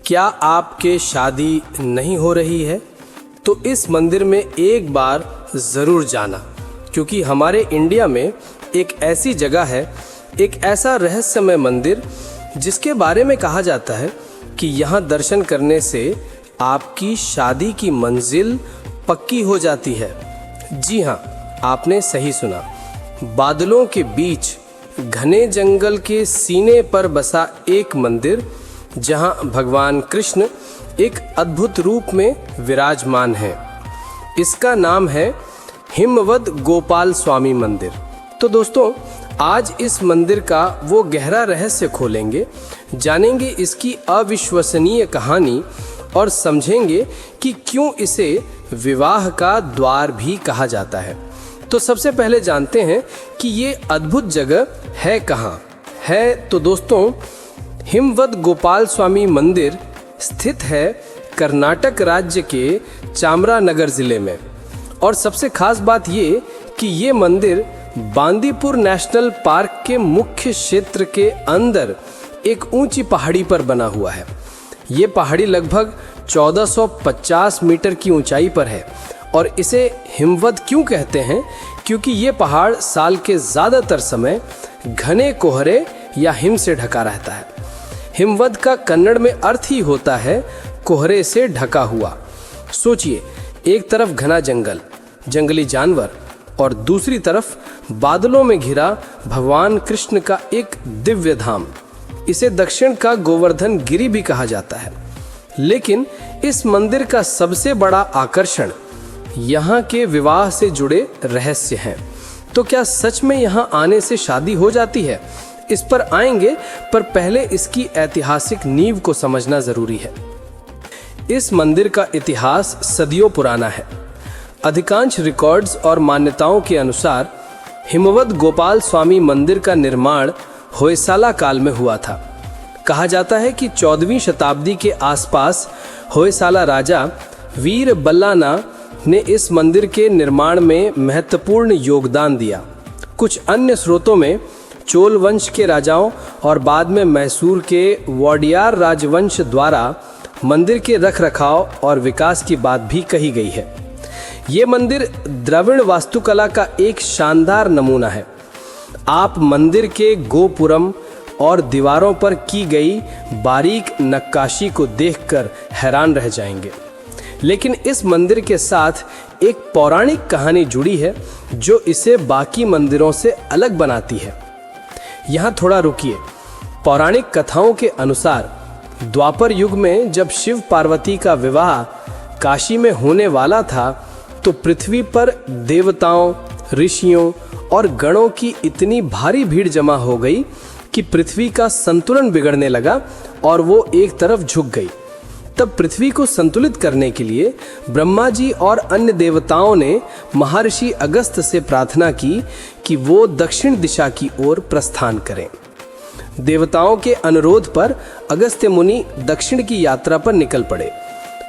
क्या आपके शादी नहीं हो रही है तो इस मंदिर में एक बार ज़रूर जाना, क्योंकि हमारे इंडिया में एक ऐसी जगह है, एक ऐसा रहस्यमय मंदिर जिसके बारे में कहा जाता है कि यहाँ दर्शन करने से आपकी शादी की मंजिल पक्की हो जाती है। जी हाँ, आपने सही सुना। बादलों के बीच घने जंगल के सीने पर बसा एक मंदिर जहाँ भगवान कृष्ण एक अद्भुत रूप में विराजमान है। इसका नाम है हिमवद गोपाल स्वामी मंदिर। तो दोस्तों, आज इस मंदिर का वो गहरा रहस्य खोलेंगे, जानेंगे इसकी अविश्वसनीय कहानी और समझेंगे कि क्यों इसे विवाह का द्वार भी कहा जाता है। तो सबसे पहले जानते हैं कि ये अद्भुत जगह है कहाँ है। तो दोस्तों, हिमवद गोपाल स्वामी मंदिर स्थित है कर्नाटक राज्य के चामरानगर ज़िले में। और सबसे खास बात ये कि ये मंदिर बांदीपुर नेशनल पार्क के मुख्य क्षेत्र के अंदर एक ऊंची पहाड़ी पर बना हुआ है। ये पहाड़ी लगभग 1450 मीटर की ऊंचाई पर है और इसे हिमवद क्यों कहते हैं, क्योंकि ये पहाड़ साल के ज़्यादातर समय घने कोहरे या हिम से ढका रहता है। हिमवद का कन्नड़ में अर्थ ही होता है कोहरे से ढका हुआ। सोचिए, एक तरफ घना जंगल, जंगली जानवर और दूसरी तरफ बादलों में घिरा भगवान कृष्ण का एक दिव्य धाम। इसे दक्षिण का गोवर्धन गिरी भी कहा जाता है। लेकिन इस मंदिर का सबसे बड़ा आकर्षण यहाँ के विवाह से जुड़े रहस्य हैं। तो क्या सच में यहाँ आने से शादी हो जाती है? इस पर आएंगे, पर पहले इसकी ऐतिहासिक नींव को समझना जरूरी है। इस मंदिर का इतिहास सदियों पुराना है। अधिकांश रिकॉर्ड्स और मान्यताओं के अनुसार हिमवद गोपाल स्वामी मंदिर का निर्माण होयसाला काल में हुआ था। कहा जाता है कि 14वीं शताब्दी के आसपास होयसाला राजा वीर बल्लाना ने इस मंदिर के निर्माण में महत्वपूर्ण योगदान दिया। कुछ अन्य स्रोतों में चोल वंश के राजाओं और बाद में मैसूर के वोडियार राजवंश द्वारा मंदिर के रखरखाव और विकास की बात भी कही गई है। ये मंदिर द्रविड़ वास्तुकला का एक शानदार नमूना है। आप मंदिर के गोपुरम और दीवारों पर की गई बारीक नक्काशी को देखकर हैरान रह जाएंगे। लेकिन इस मंदिर के साथ एक पौराणिक कहानी जुड़ी है जो इसे बाकी मंदिरों से अलग बनाती है। यहाँ थोड़ा रुकिए। पौराणिक कथाओं के अनुसार द्वापर युग में जब शिव पार्वती का विवाह काशी में होने वाला था, तो पृथ्वी पर देवताओं, ऋषियों और गणों की इतनी भारी भीड़ जमा हो गई कि पृथ्वी का संतुलन बिगड़ने लगा और वो एक तरफ झुक गई। तब पृथ्वी को संतुलित करने के लिए ब्रह्मा जी और अन्य देवताओं ने महर्षि अगस्त्य से प्रार्थना की कि वो दक्षिण दिशा की ओर प्रस्थान करें। देवताओं के अनुरोध पर अगस्त्य मुनि दक्षिण की यात्रा पर निकल पड़े।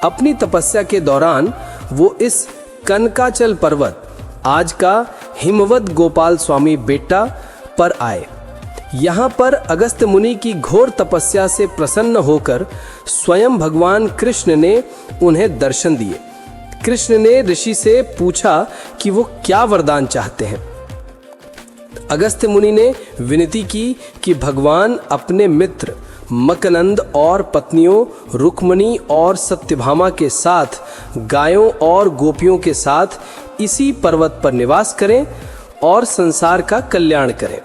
अपनी तपस्या के दौरान वो इस कनकाचल पर्वत, आज का हिमवद गोपाल स्वामी बेट्टा, पर आए। यहाँ पर अगस्त्य मुनि की घोर तपस्या से प्रसन्न होकर स्वयं भगवान कृष्ण ने उन्हें दर्शन दिए। कृष्ण ने ऋषि से पूछा कि वो क्या वरदान चाहते हैं। अगस्त्य मुनि ने विनती की कि भगवान अपने मित्र मकनंद और पत्नियों रुक्मणी और सत्यभामा के साथ गायों और गोपियों के साथ इसी पर्वत पर निवास करें और संसार का कल्याण करें।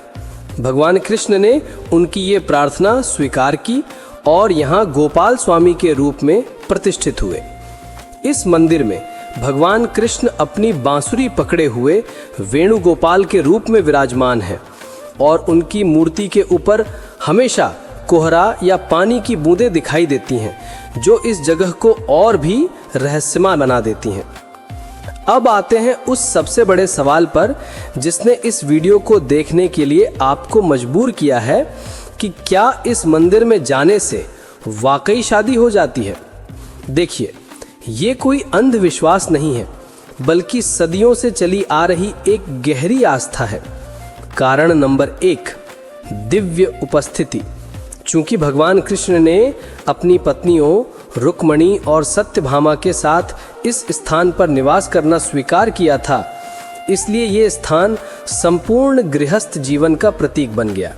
भगवान कृष्ण ने उनकी ये प्रार्थना स्वीकार की और यहाँ गोपाल स्वामी के रूप में प्रतिष्ठित हुए। इस मंदिर में भगवान कृष्ण अपनी बांसुरी पकड़े हुए वेणुगोपाल के रूप में विराजमान हैं और उनकी मूर्ति के ऊपर हमेशा कोहरा या पानी की बूंदें दिखाई देती हैं, जो इस जगह को और भी रहस्यमय बना देती हैं। अब आते हैं उस सबसे बड़े सवाल पर जिसने इस वीडियो को देखने के लिए आपको मजबूर किया है कि क्या इस मंदिर में जाने से वाकई शादी हो जाती है। देखिए, ये कोई अंधविश्वास नहीं है, बल्कि सदियों से चली आ रही एक गहरी आस्था है। कारण नंबर 1, दिव्य उपस्थिति। चूंकि भगवान कृष्ण ने अपनी पत्नियों रुक्मणी और सत्यभामा के साथ इस स्थान पर निवास करना स्वीकार किया था, इसलिए ये स्थान संपूर्ण गृहस्थ जीवन का प्रतीक बन गया।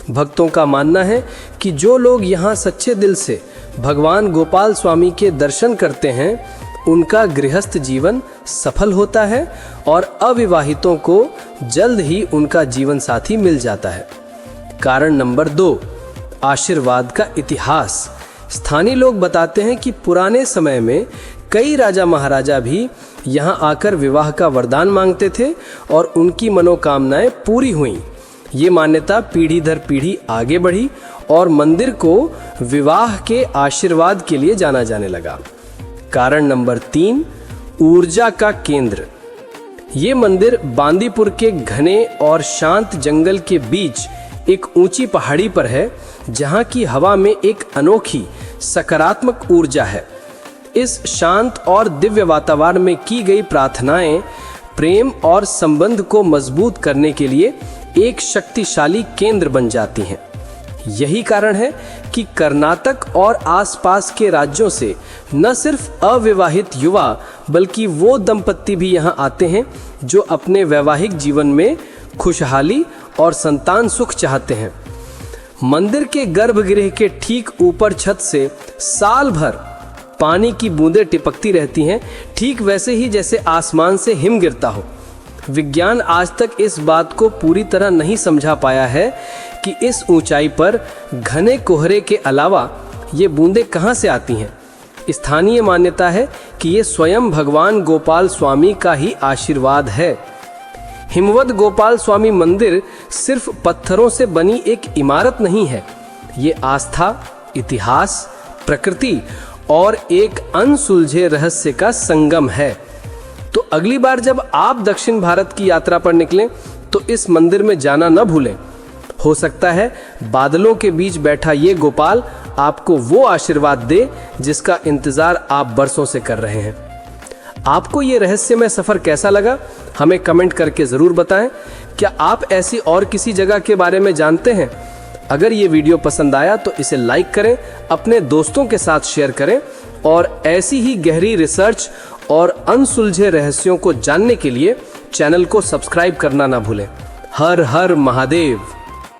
भक्तों का मानना है कि जो लोग यहाँ सच्चे दिल से भगवान गोपाल स्वामी के दर्शन करते हैं उनका गृहस्थ जीवन सफल होता है और अविवाहितों को जल्द ही उनका जीवन साथी मिल जाता है। कारण नंबर 2, आशीर्वाद का इतिहास। स्थानीय लोग बताते हैं कि पुराने समय में कई राजा महाराजा भी यहाँ आकर विवाह का वरदान मांगते थे और उनकी मनोकामनाएं पूरी हुईं। ये मान्यता पीढ़ी दर पीढ़ी आगे बढ़ी और मंदिर को विवाह के आशीर्वाद के लिए जाना जाने लगा। कारण नंबर 3, ऊर्जा का केंद्र। ये मंदिर बांदीपुर के घने और शांत जंगल के बीच एक ऊंची पहाड़ी पर है, जहाँ की हवा में एक अनोखी सकारात्मक ऊर्जा है। इस शांत और दिव्य वातावरण में की गई प्रार्थनाएं प्रेम और संबंध को मजबूत करने के लिए एक शक्तिशाली केंद्र बन जाती हैं। यही कारण है कि कर्नाटक और आसपास के राज्यों से न सिर्फ अविवाहित युवा बल्कि वो दंपत्ति भी यहाँ आते हैं जो अपने वैवाहिक जीवन में खुशहाली और संतान सुख चाहते हैं। मंदिर के गर्भगृह के ठीक ऊपर छत से साल भर पानी की बूंदें टिपकती रहती हैं, ठीक वैसे ही जैसे आसमान से हिम गिरता हो। विज्ञान आज तक इस बात को पूरी तरह नहीं समझा पाया है कि इस ऊंचाई पर घने कोहरे के अलावा ये बूंदें कहाँ से आती हैं। स्थानीय मान्यता है कि ये स्वयं भगवान गोपाल स्वामी का ही आशीर्वाद है। हिमवद गोपाल स्वामी मंदिर सिर्फ पत्थरों से बनी एक इमारत नहीं है, ये आस्था, इतिहास, प्रकृति और एक अनसुलझे रहस्य का संगम है। तो अगली बार जब आप दक्षिण भारत की यात्रा पर निकलें तो इस मंदिर में जाना न भूलें। हो सकता है बादलों के बीच बैठा ये गोपाल आपको वो आशीर्वाद दे जिसका इंतजार आप बरसों से कर रहे हैं। आपको ये रहस्यमय सफर कैसा लगा, हमें कमेंट करके जरूर बताएं। क्या आप ऐसी और किसी जगह के बारे में जानते हैं? अगर ये वीडियो पसंद आया तो इसे लाइक करें, अपने दोस्तों के साथ शेयर करें और ऐसी ही गहरी रिसर्च और अनसुलझे रहस्यों को जानने के लिए चैनल को सब्सक्राइब करना ना भूलें। हर हर महादेव।